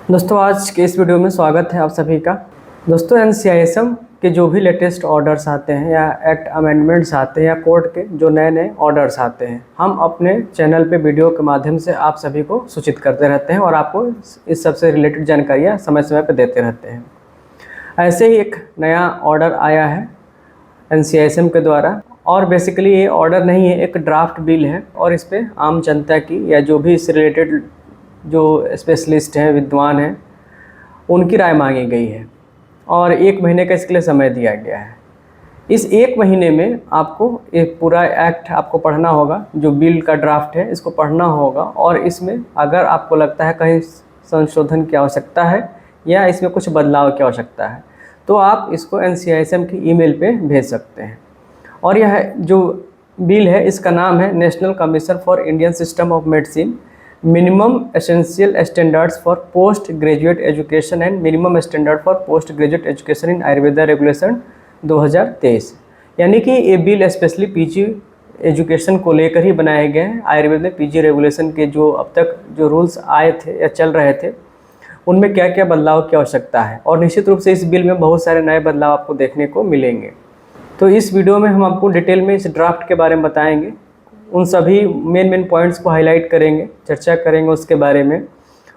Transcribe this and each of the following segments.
दोस्तों आज के इस वीडियो में स्वागत है आप सभी का। दोस्तों एनसीआईएसएम के जो भी लेटेस्ट ऑर्डर्स आते हैं या एक्ट अमेंडमेंट्स आते हैं या कोर्ट के जो नए नए ऑर्डर्स आते हैं, हम अपने चैनल पे वीडियो के माध्यम से आप सभी को सूचित करते रहते हैं और आपको इस सब से रिलेटेड जानकारियाँ समय समय पर देते रहते हैं। ऐसे ही एक नया ऑर्डर आया है एनसीआईएसएम के द्वारा, और बेसिकली ये ऑर्डर नहीं है, एक ड्राफ्ट बिल है और इस पर आम जनता की या जो भी इससे रिलेटेड जो स्पेशलिस्ट हैं, विद्वान हैं, उनकी राय मांगी गई है और 1 महीने का इसके लिए समय दिया गया है। इस 1 महीने में आपको एक पूरा एक्ट आपको पढ़ना होगा, जो बिल का ड्राफ्ट है इसको पढ़ना होगा, और इसमें अगर आपको लगता है कहीं संशोधन की आवश्यकता है या इसमें कुछ बदलाव की आवश्यकता है तो आप इसको एनसीआईएसएम की ईमेल पे भेज सकते हैं। और यह जो बिल है इसका नाम है national commission for Indian system of medicine minimum essential standards for post graduate education and minimum standard for post graduate education in Ayurveda regulation 2023। यानी कि ये बिल स्पेशली पीजी एजुकेशन को लेकर ही बनाए गए हैं। आयुर्वेद में पीजी रेगुलेशन के जो अब तक जो रूल्स आए थे या चल रहे थे उनमें क्या क्या बदलाव की आवश्यकता है, और निश्चित रूप से इस बिल में बहुत सारे नए बदलाव आपको देखने को मिलेंगे। तो इस वीडियो में हम आपको डिटेल में इस ड्राफ्ट के बारे में बताएंगे, उन सभी मेन पॉइंट्स को हाईलाइट करेंगे, चर्चा करेंगे उसके बारे में।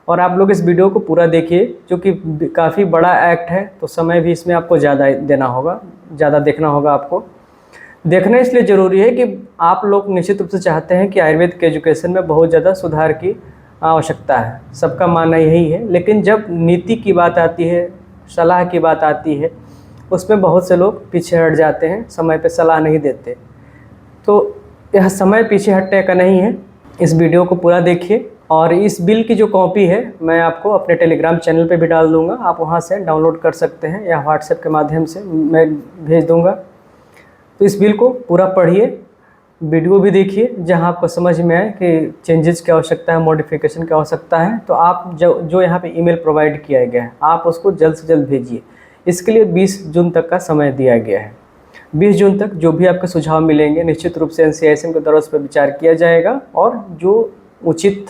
और आप लोग इस वीडियो को पूरा देखिए, क्योंकि काफ़ी बड़ा एक्ट है तो समय भी इसमें आपको ज़्यादा देना होगा, ज़्यादा देखना होगा। आपको देखना इसलिए ज़रूरी है कि आप लोग निश्चित रूप से चाहते हैं कि आयुर्वेद के एजुकेशन में बहुत ज़्यादा सुधार की आवश्यकता है, सबका मानना यही है। लेकिन जब नीति की बात आती है, सलाह की बात आती है, उसमें बहुत से लोग पीछे हट जाते हैं, समय पे सलाह नहीं देते। तो यह समय पीछे हटने का नहीं है। इस वीडियो को पूरा देखिए, और इस बिल की जो कॉपी है मैं आपको अपने टेलीग्राम चैनल पे भी डाल दूंगा, आप वहां से डाउनलोड कर सकते हैं या व्हाट्सएप के माध्यम से मैं भेज दूंगा। तो इस बिल को पूरा पढ़िए, वीडियो भी देखिए, जहां आपको समझ में आए कि चेंजेस की आवश्यकता है, मॉडिफिकेशन की आवश्यकता है, तो आप जो यहाँ पे ईमेल प्रोवाइड किया गया है आप उसको जल्द से जल्द भेजिए। इसके लिए 20 जून तक का समय दिया गया है। 20 जून तक जो भी आपके सुझाव मिलेंगे निश्चित रूप से एनसीआईएसएम के द्वारा उस पर विचार किया जाएगा, और जो उचित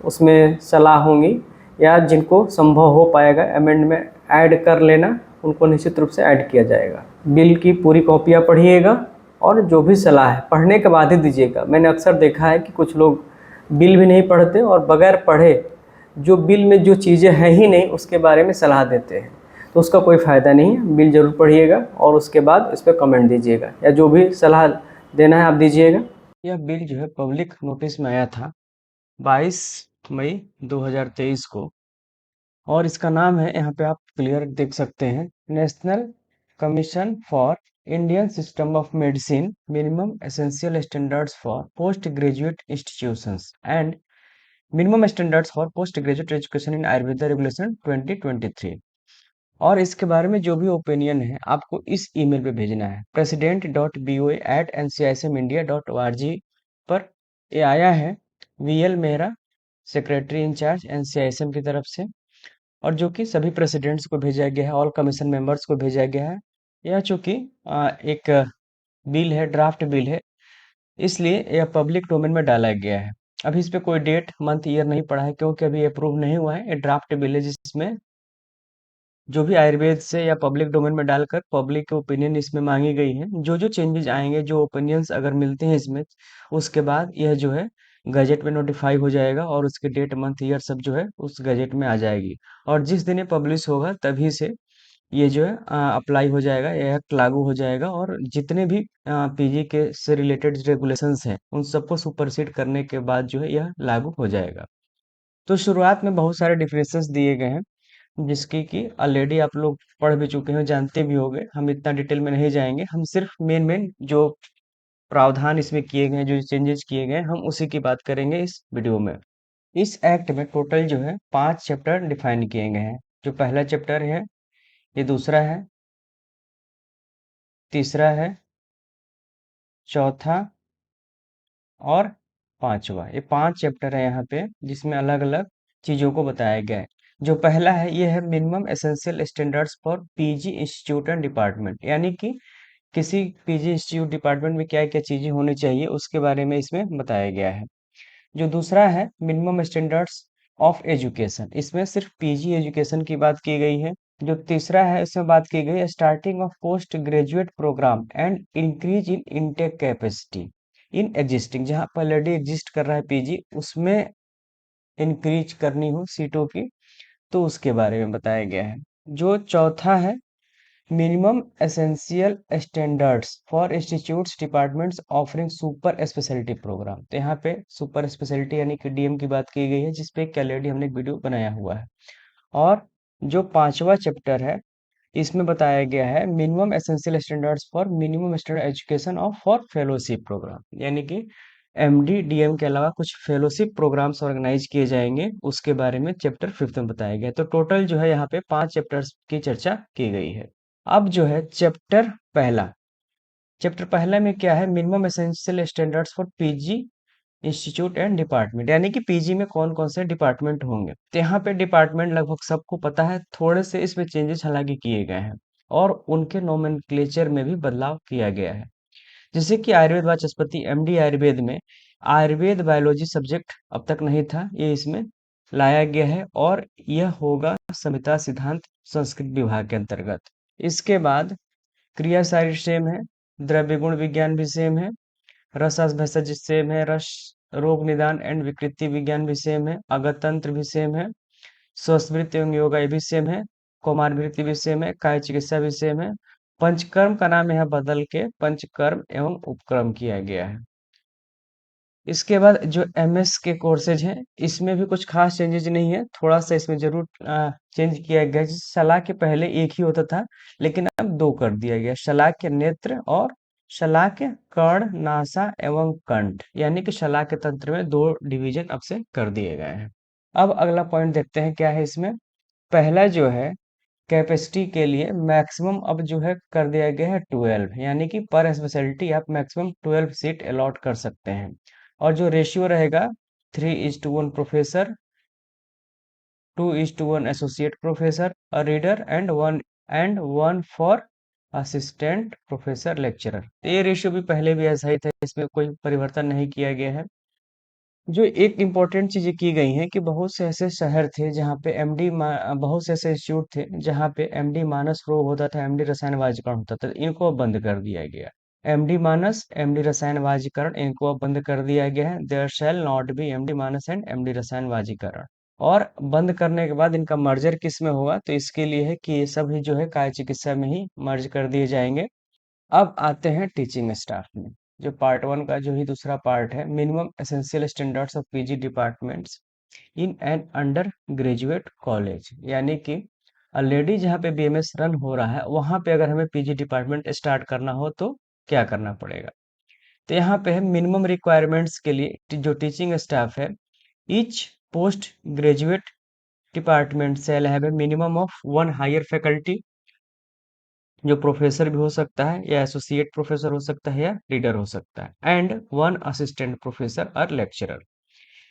उसमें सलाह होंगी या जिनको संभव हो पाएगा अमेंड में ऐड कर लेना, उनको निश्चित रूप से ऐड किया जाएगा। बिल की पूरी कॉपियाँ पढ़िएगा और जो भी सलाह है पढ़ने के बाद ही दीजिएगा। मैंने अक्सर देखा है कि कुछ लोग बिल भी नहीं पढ़ते और बगैर पढ़े जो बिल में जो चीज़ें हैं ही नहीं उसके बारे में सलाह देते हैं, तो उसका कोई फ़ायदा नहीं है। बिल ज़रूर पढ़िएगा और उसके बाद इस पर कमेंट दीजिएगा या जो भी सलाह देना है आप दीजिएगा। यह बिल जो है पब्लिक नोटिस में आया था 22 मई 2023 को, और इसका नाम है, यहाँ पे आप क्लियर देख सकते हैं, national commission for Indian system of medicine minimum essential standards for post graduate institutions and minimum standards for post graduate education in Ayurveda regulation 2023। और इसके बारे में जो भी ओपिनियन है आपको इस ईमेल पे भेजना है president.boa@ncimsindia.org पर। ये आया है VL Mehra, secretary incharge NCISM की तरफ से, और जो कि सभी प्रेसिडेंट्स को भेजा गया है, ऑल कमीशन मेंबर्स को भेजा गया है। यह चूंकि एक बिल है, ड्राफ्ट बिल है, इसलिए यह पब्लिक डोमेन में डाला गया है। अभी इस पे कोई डेट मंथ ईयर नहीं पड़ा है, क्योंकि अभी अप्रूव नहीं हुआ है। ये ड्राफ्ट बिल है जिसमें जो भी आयुर्वेद से या पब्लिक डोमेन में डालकर पब्लिक के ओपिनियन इसमें मांगी गई है। जो जो चेंजेस आएंगे, जो ओपिनियंस अगर मिलते हैं इसमें, उसके बाद यह जो है गजट में नोटिफाई हो जाएगा और उसके डेट मंथ ईयर सब जो है उस गजट में आ जाएगी। और जिस दिन ये पब्लिश होगा तभी से ये जो है अप्लाई हो जाएगा, यह लागू हो जाएगा, और जितने भी पीजी के से रिलेटेड रेगुलेशंस हैं उन सबको सुपरसीड करने के बाद जो है यह लागू हो जाएगा। तो शुरुआत में बहुत सारे डिफरेंसेस दिए गए हैं जिसकी कि ऑलरेडी आप लोग पढ़ भी चुके हैं, जानते भी होंगे। हम इतना डिटेल में नहीं जाएंगे, हम सिर्फ मेन जो प्रावधान इसमें किए गए हैं, जो चेंजेस किए गए हैं, हम उसी की बात करेंगे इस वीडियो में। इस एक्ट में टोटल जो है 5 चैप्टर डिफाइन किए गए हैं। जो पहला चैप्टर है, ये दूसरा है, तीसरा है, चौथा और पांचवा। ये 5 चैप्टर है यहाँ पे, जिसमें अलग अलग चीजों को बताया गया है। जो पहला है ये है minimum essential standards for PG institute and department, यानी कि किसी पीजी इंस्टीट्यूट डिपार्टमेंट में क्या क्या चीजें होनी चाहिए उसके बारे में इसमें बताया गया है। जो दूसरा है मिनिमम स्टैंडर्ड्स ऑफ एजुकेशन, इसमें सिर्फ पीजी एजुकेशन की बात की गई है। जो तीसरा है इसमें बात की गई है starting of post graduate programme and increase in intake capacity in existing, जहाँ पर ऑलरेडी एग्जिस्ट कर रहा है पीजी, उसमें इंक्रीज करनी हो सीटों की, तो उसके बारे में बताया गया है। जो चौथा है minimum essential standards for institutes departments offering super speciality programme, तो यहाँ पे सुपर स्पेशलिटी यानी कि डीएम की बात की गई है, जिसपे ऑलरेडी हमने एक वीडियो बनाया हुआ है। और जो पांचवा चैप्टर है इसमें बताया गया है minimum essential standards for minimum standard education of for fellowship programme, यानी कि एमडी डीएम के अलावा कुछ फेलोशिप प्रोग्राम्स ऑर्गेनाइज किए जाएंगे, उसके बारे में चैप्टर 5 में बताया गया है। तो टोटल जो है यहाँ पे 5 चैप्टर्स की चर्चा की गई है। अब जो है चैप्टर पहला में क्या है, minimum essential standards for PG institute and department, यानी कि पीजी में कौन कौन से डिपार्टमेंट होंगे। तो यहाँ पे डिपार्टमेंट लगभग सबको पता है, थोड़े से इसमें चेंजेस हालांकि किए गए हैं और उनके नोमेनक्लेचर में भी बदलाव किया गया है। जैसे कि आयुर्वेद वाचस्पति एमडी आयुर्वेद में आयुर्वेद बायोलॉजी सब्जेक्ट अब तक नहीं था, ये इसमें लाया गया है और यह होगा संहिता सिद्धांत संस्कृत विभाग के अंतर्गत। इसके बाद क्रिया सारी सेम है, द्रव्य गुण विज्ञान भी सेम है, रस भेषज सेम है, रस रोग निदान एंड विकृति विज्ञान भी सेम है, अगत तंत्र भी सेम है, स्वस्वृत्ति एवं योगा ये भी सेम है, कौमारवृत्ति भी सेम है, काय चिकित्सा भी सेम है। पंचकर्म का नाम यहाँ बदल के पंचकर्म एवं उपक्रम किया गया है। इसके बाद जो एमएस के कोर्सेज हैं इसमें भी कुछ खास चेंजेज नहीं है, थोड़ा सा इसमें जरूर चेंज किया गया है। जैसे शलाक्य पहले एक ही होता था, लेकिन अब दो कर दिया गया, शलाक्य नेत्र और शलाक्य कर्ण नासा एवं कंठ, यानी कि शलाक्य तंत्र में दो डिवीजन अब से कर दिए गए हैं। अब अगला पॉइंट देखते हैं क्या है इसमें। पहला जो है कैपेसिटी के लिए मैक्सिमम अब जो है कर दिया गया है 12, यानी कि पर स्पेशलिटी आप मैक्सिमम 12 सीट अलॉट कर सकते हैं। और जो रेशियो रहेगा 3:1 professor, 2:1 associate professor, a reader and one for assistant professor lecturer. ये रेशियो भी पहले भी ऐसा ही था, इसमें कोई परिवर्तन नहीं किया गया है। जो एक इम्पोर्टेंट चीजें की गई हैं कि बहुत से ऐसे शहर थे जहाँ पे बहुत से ऐसे इंस्टीट्यूट थे जहाँ पे एमडी मानस रोग होता था, एमडी रसायन वाजीकरण होता था, इनको अब बंद कर दिया गया। एमडी मानस एमडी रसायन वाजीकरण इनको अब बंद कर दिया गया है, there shall not be MD Manas and MD Rasayana Vajikarana. और बंद करने के बाद इनका मर्जर किस में होगा, तो इसके लिए है कि ये सभी जो है काय चिकित्सा में ही मर्ज कर दिए जाएंगे। अब आते हैं टीचिंग स्टाफ में। जो पार्ट वन का जो ही दूसरा पार्ट है minimum essential standards of PG departments in an under graduate college, यानी कि ऑलरेडी जहाँ पे बीएमएस रन हो रहा है वहाँ पे अगर हमें पीजी डिपार्टमेंट स्टार्ट करना हो तो क्या करना पड़ेगा। तो यहाँ पे है मिनिमम रिक्वायरमेंट्स के लिए जो टीचिंग स्टाफ है, each postgraduate department shall have a minimum of 1 higher faculty, जो प्रोफेसर भी हो सकता है या एसोसिएट प्रोफेसर हो सकता है या रीडर हो सकता है, एंड 1 असिस्टेंट प्रोफेसर और lecturer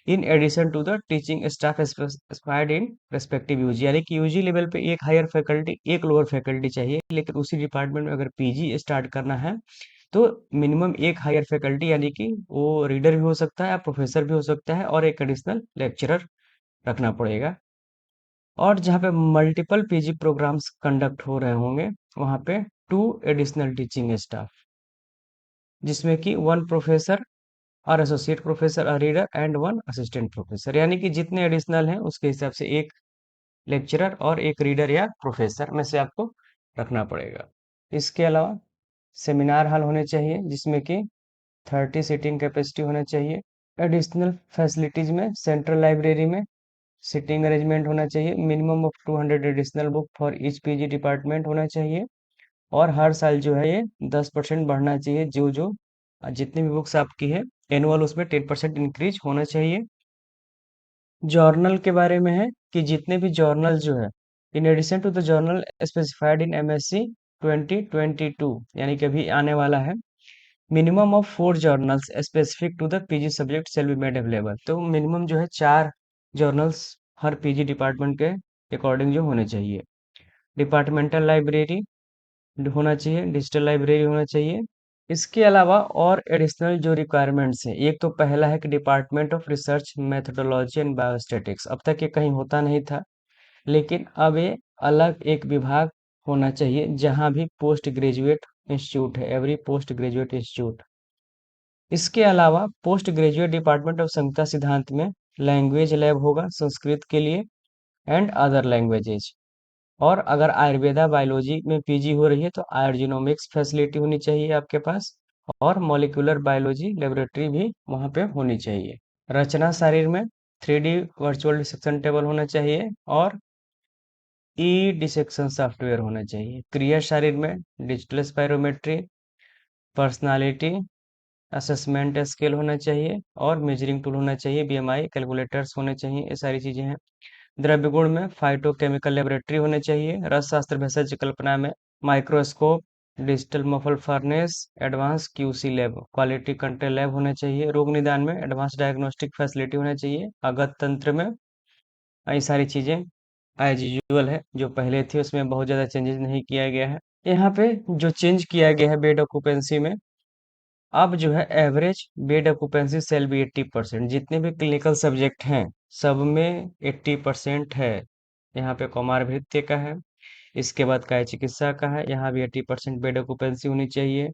in addition to the teaching staff specified in respective UG, यानी कि यूजी लेवल पे एक हायर फैकल्टी एक लोअर फैकल्टी चाहिए, लेकिन उसी डिपार्टमेंट में अगर पीजी स्टार्ट करना है तो मिनिमम एक हायर फैकल्टी यानी कि वो रीडर भी हो सकता है या प्रोफेसर भी हो सकता है और एक एडिशनल लेक्चरर रखना पड़ेगा। और जहाँ पे मल्टीपल पीजी प्रोग्राम्स कंडक्ट हो रहे होंगे वहाँ पे 2 एडिशनल टीचिंग स्टाफ, जिसमें कि 1 प्रोफेसर और एसोसिएट प्रोफेसर और रीडर एंड 1 असिस्टेंट प्रोफेसर, यानी कि जितने एडिशनल हैं उसके हिसाब से एक लेक्चरर और एक रीडर या प्रोफेसर में से आपको रखना पड़ेगा। इसके अलावा सेमिनार हॉल होने चाहिए जिसमें कि 30 सीटिंग कैपेसिटी होना चाहिए। एडिशनल फैसिलिटीज में सेंट्रल लाइब्रेरी में सिटिंग अरेंजमेंट होना चाहिए, minimum of 200 additional book for each PG department होना चाहिए, और हर साल जो है ये 10% बढ़ना चाहिए, जो जितनी भी बुक्स आपकी है एनुअल उसमें 10% इंक्रीज होना चाहिए। जर्नल के बारे में है कि जितने भी जर्नल जो है in addition to the journal specified in MSc 2022, यानी कि अभी आने वाला है, minimum of 4 journals specific to the PG subject shall be made available, तो मिनिमम जो है 4 जर्नल्स हर पीजी डिपार्टमेंट के अकॉर्डिंग जो होने चाहिए। डिपार्टमेंटल लाइब्रेरी होना चाहिए, डिजिटल लाइब्रेरी होना चाहिए, इसके अलावा और एडिशनल जो रिक्वायरमेंट्स हैं, एक तो पहला है कि department of research methodology and biostatics, अब तक ये कहीं होता नहीं था, लेकिन अब ये अलग एक विभाग होना चाहिए जहां भी पोस्ट ग्रेजुएट इंस्टीट्यूट है, एवरी पोस्ट ग्रेजुएट इंस्टीट्यूट। इसके अलावा पोस्ट ग्रेजुएट डिपार्टमेंट ऑफ संहिता सिद्धांत में लैंग्वेज लैब होगा संस्कृत के लिए एंड अदर लैंग्वेजेज। और अगर आयुर्वेदा बायोलॉजी में पीजी हो रही है तो आयुर्जिनोमिक्स फैसिलिटी होनी चाहिए आपके पास, और मॉलिक्यूलर बायोलॉजी लेबोरेटरी भी वहाँ पे होनी चाहिए। रचना शरीर में 3D वर्चुअल डिसेक्शन टेबल होना चाहिए और ई डिसेक्शन सॉफ्टवेयर होना चाहिए। क्रिया शरीर में digital spirometry, personality assessment scale होना चाहिए और मेजरिंग टूल होना चाहिए, बीएमआई कैलकुलेटर्स होने चाहिए, ये सारी चीजें हैं। द्रव्य गुण में फाइटोकेमिकल लेबोरेटरी होने चाहिए। रस शास्त्र भेषज कल्पना में microscope, digital muffle furnace, advance QC lab, quality control lab होना चाहिए। रोग निदान में एडवांस डायग्नोस्टिक फैसिलिटी होना चाहिए। आगत तंत्र में ये सारी चीजें एज यूजुअल है, जो पहले थी उसमें बहुत ज्यादा चेंजेस नहीं किया गया है। यहाँ पे जो चेंज किया गया है बेड ऑक्यूपेंसी में, अब जो है एवरेज बेड ऑक्यूपेंसी सेल भी 80%, जितने भी क्लिनिकल सब्जेक्ट हैं सब में 80% है। यहाँ पे कौमार भृत्य का है, इसके बाद काय चिकित्सा का है, यहाँ भी 80% बेड ऑक्यूपेंसी होनी चाहिए।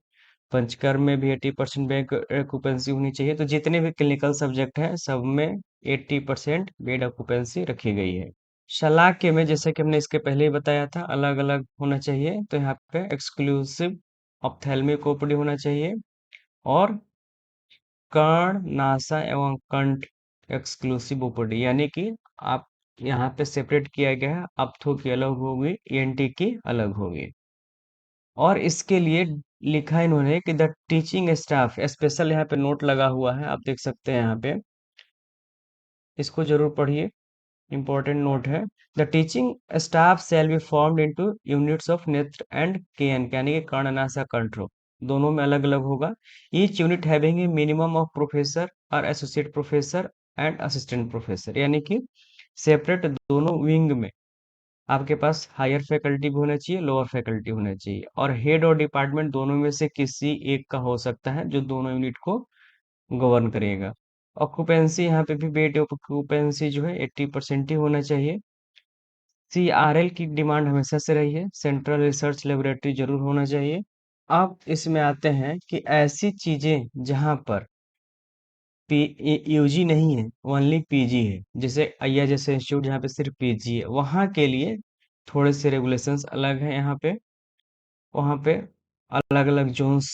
पंचकर्म में भी 80% बेड ऑक्यूपेंसी होनी चाहिए। तो जितने भी क्लिनिकल सब्जेक्ट हैं सब में 80% बेड ऑक्यूपेंसी रखी गई है। शलाक्य में जैसे कि हमने इसके पहले ही बताया था अलग अलग होना चाहिए, तो यहाँ पे एक्सक्लूसिव ऑप्थेल्मिक ओपीडी होना चाहिए और कर्ण नासा एवं कंठ एक्सक्लूसिव ओपीडी, यानी कि आप यहाँ पे सेपरेट किया गया है, अप्थो की अलग होगी, ईएनटी की अलग होगी। और इसके लिए लिखा इन्होंने कि द टीचिंग स्टाफ, स्पेशल यहाँ पे नोट लगा हुआ है, आप देख सकते हैं यहाँ पे, इसको जरूर पढ़िए, इंपॉर्टेंट नोट है। The teaching staff shall be formed into units of नेत्र एंड केएन, यानी कि कर्ण नासा कंट्रो, दोनों में अलग अलग होगा। Each unit having a minimum of professor और associate professor and assistant professor, यानी कि सेपरेट दोनों विंग में आपके पास हायर फैकल्टी भी होना चाहिए, लोअर फैकल्टी होना चाहिए, और हेड और डिपार्टमेंट दोनों में से किसी एक का हो सकता है जो दोनों यूनिट को गवर्न करेगा। ऑक्यूपेंसी यहाँ पे भी बेड ऑक्यूपेंसी जो है 80% ही होना चाहिए। सीआरएल की डिमांड हमेशा से रही है, सेंट्रल रिसर्च लेबोरेटरी जरूर होना चाहिए। अब इसमें आते हैं कि ऐसी चीजें जहां पर यूजी नहीं है, ओनली पीजी है, जैसे अय्या जैसे इंस्टीट्यूट जहाँ पे सिर्फ पीजी है, वहाँ के लिए थोड़े से रेगुलेशंस अलग हैं। यहाँ पे वहाँ पे अलग अलग जोन्स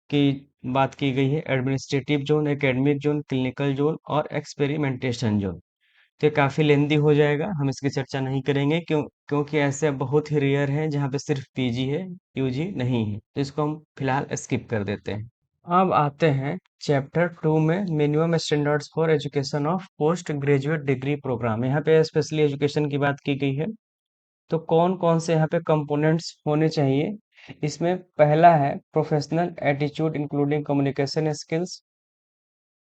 की बात की गई है, administrative zone, academic zone, clinical zone और एक्सपेरिमेंटेशन जोन। तो ये काफी लेंदी हो जाएगा, हम इसकी चर्चा नहीं करेंगे, क्योंकि ऐसे बहुत ही रेयर हैं जहाँ पे सिर्फ पीजी है, यूजी नहीं है, तो इसको हम फिलहाल स्किप कर देते हैं। अब आते हैं चैप्टर 2 में, minimum standards for education of post graduate degree program. यहाँ पे स्पेशली एजुकेशन की बात की गई है। तो कौन कौन से यहाँ पे कंपोनेंट्स होने चाहिए, इसमें पहला है professional attitude including communication skills,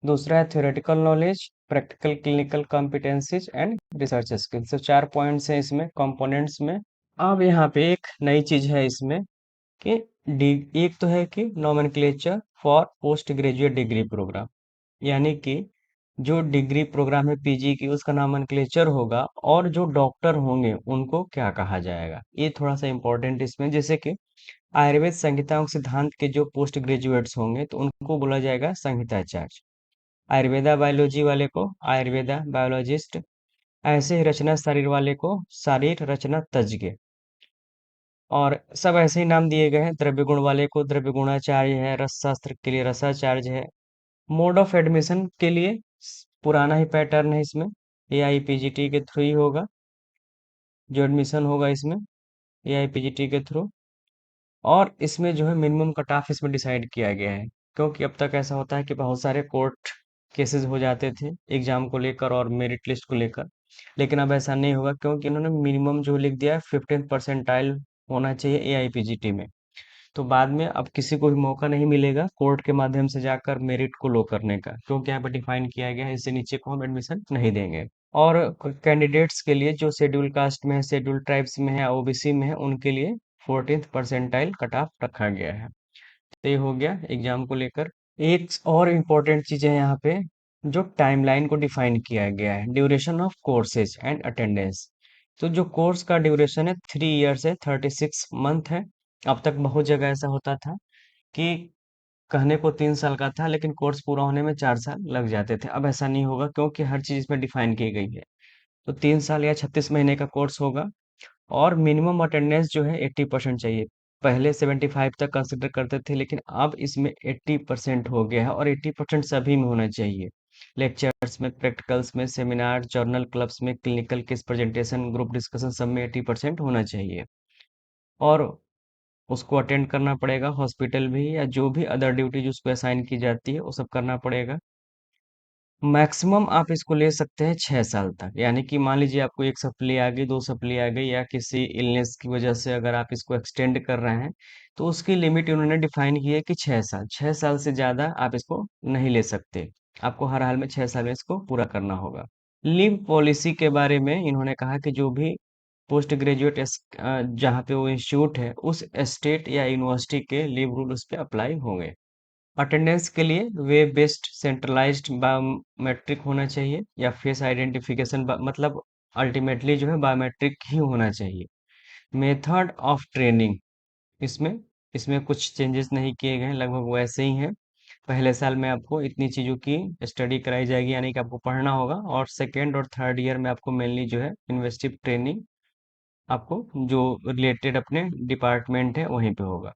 दूसरा है theoretical knowledge, practical clinical competencies and research skills. तो 4 पॉइंट्स हैं इसमें कंपोनेंट्स में। अब यहाँ पे एक नई चीज है इसमें कि एक तो है कि nomenclature for post graduate degree program, यानी कि जो डिग्री प्रोग्राम है पीजी की उसका नोमेनक्लेचर होगा, और जो डॉक्टर होंगे उनको क्या कहा जाएगा, ये थोड़ा सा इंपॉर्टेंट इसमें। जैसे कि आयुर्वेद संहिता और सिद्धांत के जो पोस्ट ग्रेजुएट्स होंगे तो उनको बोला जाएगा संहिताचार्य, आयुर्वेदा बायोलॉजी वाले को आयुर्वेदा बायोलॉजिस्ट, ऐसे ही रचना शरीर वाले को शारीर रचना तज्ञ, और सब ऐसे ही नाम दिए गए हैं। द्रव्य गुण वाले को द्रव्य गुणाचार्य है, रस शास्त्र के लिए रसाचार्य है। मोड ऑफ एडमिशन के लिए पुराना ही पैटर्न है इसमें, एआईपीजीटी के थ्रू ही होगा जो एडमिशन होगा इसमें, एआईपीजीटी के थ्रू। और इसमें जो है मिनिमम कट ऑफ इसमें डिसाइड किया गया है, क्योंकि अब तक ऐसा होता है कि बहुत सारे कोर्ट केसेस हो जाते थे एग्जाम को लेकर और मेरिट लिस्ट को लेकर, लेकिन अब ऐसा नहीं होगा, क्योंकि इन्होंने मिनिमम जो लिख दिया है 15 परसेंटाइल होना चाहिए एआईपीजीटी में। तो बाद में अब किसी को भी मौका नहीं मिलेगा कोर्ट के माध्यम से जाकर मेरिट को लो करने का, क्योंकि यहाँ पर डिफाइन किया गया है इससे नीचे को हम एडमिशन नहीं देंगे। और कैंडिडेट्स के लिए जो शेड्यूल कास्ट में है, शेड्यूल ट्राइब्स में है, ओबीसी में है, उनके लिए 14th परसेंटाइल कट ऑफ रखा गया है। तो ये हो गया एग्जाम को लेकर। एक और इम्पोर्टेंट चीज है यहाँ पे, जो टाइमलाइन को डिफाइन किया गया है, duration of courses and attendance. तो जो कोर्स का ड्यूरेशन है 3 ईयर्स है, 36 मंथ है। अब तक बहुत जगह ऐसा होता था कि कहने को 3 साल का था, लेकिन कोर्स पूरा होने में 4 साल लग जाते थे। अब ऐसा नहीं होगा, क्योंकि हर चीज इसमें डिफाइन की गई है। तो 3 साल या 36 महीने का कोर्स होगा, और मिनिमम अटेंडेंस जो है 80% चाहिए। पहले 75 तक कंसिडर करते थे, लेकिन अब इसमें 80% हो गया है, और 80% सभी में होना चाहिए। लेक्चर्स में, प्रैक्टिकल्स में, सेमिनार, जर्नल, क्लब्स में, clinical case presentation, group discussion, सब में 80% होना चाहिए। और उसको अटेंड करना पड़ेगा, हॉस्पिटल भी या जो भी अदर ड्यूटीज उसको असाइन की जाती है वो सब करना पड़ेगा। मैक्सिमम आप इसको ले सकते हैं 6 साल तक, यानी कि मान लीजिए आपको एक सप्ली आ गई, 2 सप्ली आ गई, या किसी इलनेस की वजह से अगर आप इसको एक्सटेंड कर रहे हैं, तो उसकी लिमिट उन्होंने डिफाइन की है कि 6 साल। 6 साल से ज्यादा आप इसको नहीं ले सकते। आपको हर हाल में 6 साल में इसको पूरा करना होगा। लीव पॉलिसी के बारे में इन्होंने कहा कि जो भी पोस्ट ग्रेजुएट जहाँ पे वो इंस्टीट्यूट है, उस स्टेट या यूनिवर्सिटी के लीव रूल उस पर अप्लाई होंगे। अटेंडेंस के लिए वेब बेस्ड सेंट्रलाइज्ड बायोमेट्रिक होना चाहिए, या फेस आइडेंटिफिकेशन, मतलब अल्टीमेटली जो है बायोमेट्रिक ही होना चाहिए। मेथड ऑफ ट्रेनिंग, इसमें इसमें कुछ चेंजेस नहीं किए गए हैं, लगभग वैसे ही हैं। पहले साल में आपको इतनी चीज़ों की स्टडी कराई जाएगी, यानी कि आपको पढ़ना होगा, और सेकेंड और थर्ड ईयर में आपको मेनली जो है इन्वेस्टिव ट्रेनिंग आपको जो रिलेटेड अपने डिपार्टमेंट है वहीं पे होगा।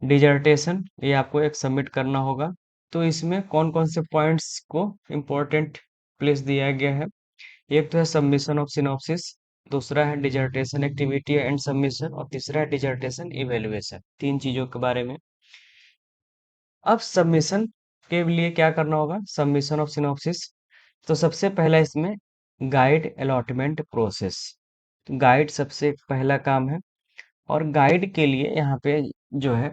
डिजर्टेशन ये आपको एक सबमिट करना होगा। तो इसमें कौन कौन से पॉइंट्स को इम्पोर्टेंट प्लेस दिया गया है? एक तो है सबमिशन ऑफ सिनॉप्सिस, दूसरा है डिजर्टेशन एक्टिविटी एंड सबमिशन, और तीसरा है डिजर्टेशन इवेलुएशन। तीन चीजों के बारे में। अब सबमिशन के लिए क्या करना होगा? सबमिशन ऑफ सिनॉप्सिस, तो सबसे पहला इसमें गाइड अलॉटमेंट प्रोसेस। गाइड सबसे पहला काम है, और गाइड के लिए यहाँ पे जो है,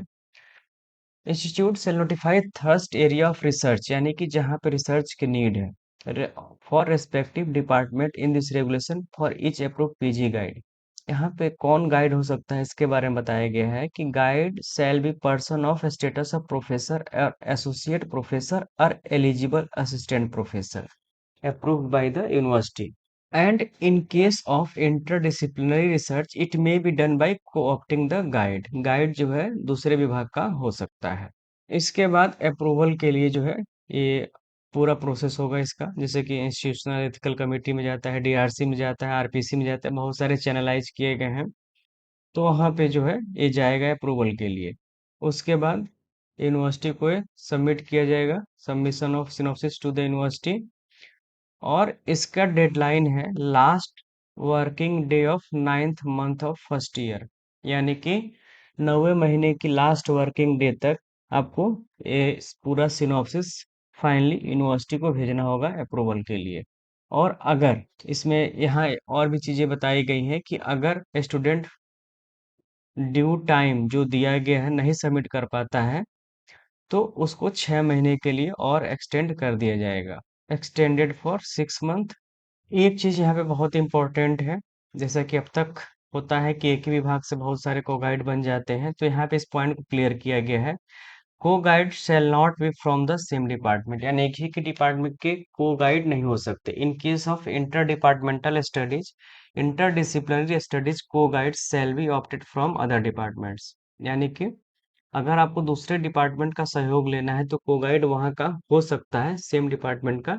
institute shall notify thrust area of research, यानी कि जहाँ पे रिसर्च की नीड है, for respective department in this regulation for each approve PG guide. यहाँ पे कौन गाइड हो सकता है इसके बारे में बताया गया है कि guide shall be person of status of professor और एसोसिएट प्रोफेसर और eligible assistant professor approved by the university. And in case of interdisciplinary research, it may be done by co-opting the guide. Guide जो है दूसरे विभाग का हो सकता है। इसके बाद अप्रूवल के लिए जो है, ये पूरा प्रोसेस होगा इसका, जैसे कि इंस्टीट्यूशनल एथिकल कमेटी में जाता है, डीआरसी में जाता है, आरपीसी में जाता है, बहुत सारे चैनलाइज किए गए हैं। तो वहाँ पे जो है ये जाएगा अप्रूवल के लिए। उसके बाद यूनिवर्सिटी को सबमिट किया जाएगा, submission of synopsis to the university, और इसका डेडलाइन है last working day of 9th month of first year, यानी कि 9वें महीने की लास्ट वर्किंग डे तक आपको ये पूरा सिनॉप्सिस फाइनली यूनिवर्सिटी को भेजना होगा अप्रूवल के लिए। और अगर इसमें यहाँ और भी चीजें बताई गई हैं कि अगर स्टूडेंट ड्यू टाइम जो दिया गया है नहीं सबमिट कर पाता है, तो उसको 6 महीने के लिए और एक्सटेंड कर दिया जाएगा, एक्सटेंडेड फॉर 6 मंथ। एक चीज यहाँ पे बहुत इंपॉर्टेंट है, जैसा कि अब तक होता है कि एक ही विभाग से बहुत सारे को गाइड बन जाते हैं, तो यहाँ पे इस पॉइंट को क्लियर किया गया है। को guide shall not be from the same department, यानी एक ही के डिपार्टमेंट के को गाइड नहीं हो सकते। In case of interdepartmental studies, interdisciplinary studies, co guide shall be opted from other departments, यानी कि अगर आपको दूसरे डिपार्टमेंट का सहयोग लेना है तो को गाइड वहाँ का हो सकता है, सेम डिपार्टमेंट का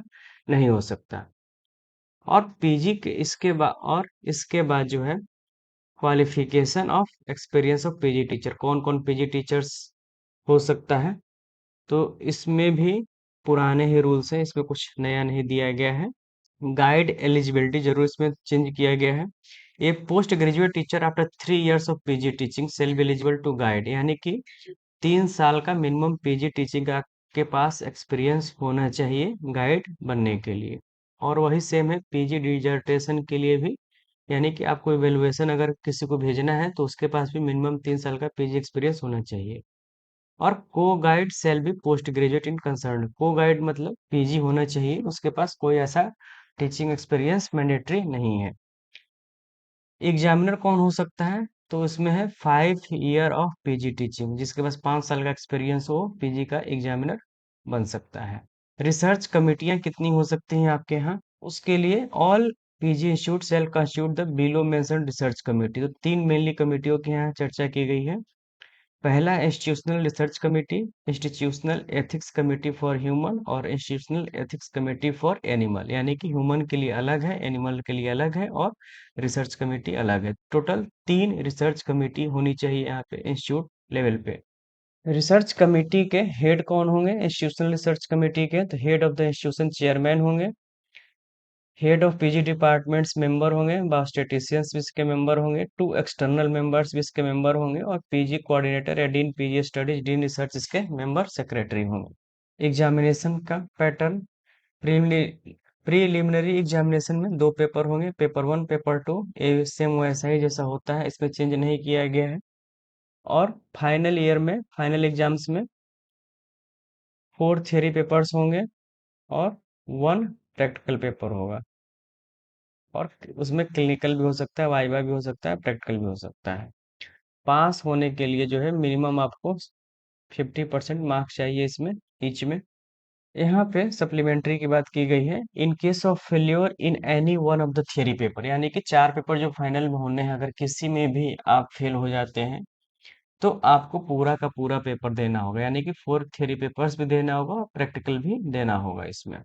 नहीं हो सकता। और पीजी के इसके बाद जो है, qualification of experience of PG teacher, कौन कौन पीजी टीचर्स हो सकता है? तो इसमें भी पुराने ही रूल्स हैं, इसमें कुछ नया नहीं दिया गया है। गाइड एलिजिबिलिटी जरूर इसमें चेंज किया गया है। A post graduate teacher after 3 years of PG teaching shall be eligible to guide, यानी कि 3 साल का मिनिमम पीजी टीचिंग का के पास एक्सपीरियंस होना चाहिए गाइड बनने के लिए। और वही सेम है पीजी डिजर्टेशन के लिए भी, यानी कि आपको इवेलुएशन अगर किसी को भेजना है तो उसके पास भी मिनिमम 3 साल का पीजी एक्सपीरियंस होना चाहिए। और को गाइड सेल भी पोस्ट ग्रेजुएट इन कंसर्न, को गाइड मतलब पीजी होना चाहिए, उसके पास कोई ऐसा टीचिंग एक्सपीरियंस मैंडेटरी नहीं है। एग्जामिनर कौन हो सकता है? तो उसमें है 5 ईयर ऑफ पीजी टीचिंग, जिसके पास 5 साल का एक्सपीरियंस हो पीजी का एग्जामिनर बन सकता है। रिसर्च कमिटियां कितनी हो सकती हैं आपके यहाँ? उसके लिए all PG institute shall constitute the below mentioned research committee. तो 3 मेनली कमेटियों की यहाँ चर्चा की गई है। पहला institutional research committee, institutional ethics committee for human और institutional ethics committee for animal, यानी कि ह्यूमन के लिए अलग है, एनिमल के लिए अलग है और रिसर्च कमेटी अलग है। टोटल 3 रिसर्च कमेटी होनी चाहिए यहाँ पे इंस्टीट्यूट लेवल पे। रिसर्च कमेटी के हेड कौन होंगे? इंस्टीट्यूशनल रिसर्च कमेटी के तो head of the institution chairman होंगे। Head of PG departments member होंगे, बायोस्टेटिशियंस भी इसके मेंबर होंगे, 2 एक्सटर्नल मेंबर्स भी इसके मेंबर होंगे और पीजी कोऑर्डिनेटर या dean PG studies, dean research इसके मेंबर सेक्रेटरी होंगे। एग्जामिनेशन का पैटर्न, प्रीलिमिनरी एग्जामिनेशन में 2 पेपर होंगे, पेपर 1 पेपर 2, ये सेम वैसा ही जैसा होता है, इसमें चेंज नहीं किया गया है। और फाइनल ईयर में, फाइनल एग्जाम्स में 4 थियरी पेपर्स होंगे और 1 प्रैक्टिकल पेपर होगा। और उसमें क्लिनिकल भी हो सकता है, वाइवा भी हो सकता है, प्रैक्टिकल भी हो सकता है। पास होने के लिए जो है मिनिमम आपको 50% मार्क्स चाहिए इसमें, ईच में। यहाँ पे सप्लीमेंट्री की बात की गई है। इन case of failure in any one of the theory paper, यानी कि 4 पेपर जो फाइनल में होने हैं, अगर किसी में भी आप फेल हो जाते हैं तो आपको पूरा का पूरा पेपर देना होगा, यानी कि 4 थियरी पेपर्स भी देना होगा और प्रैक्टिकल भी देना होगा इसमें।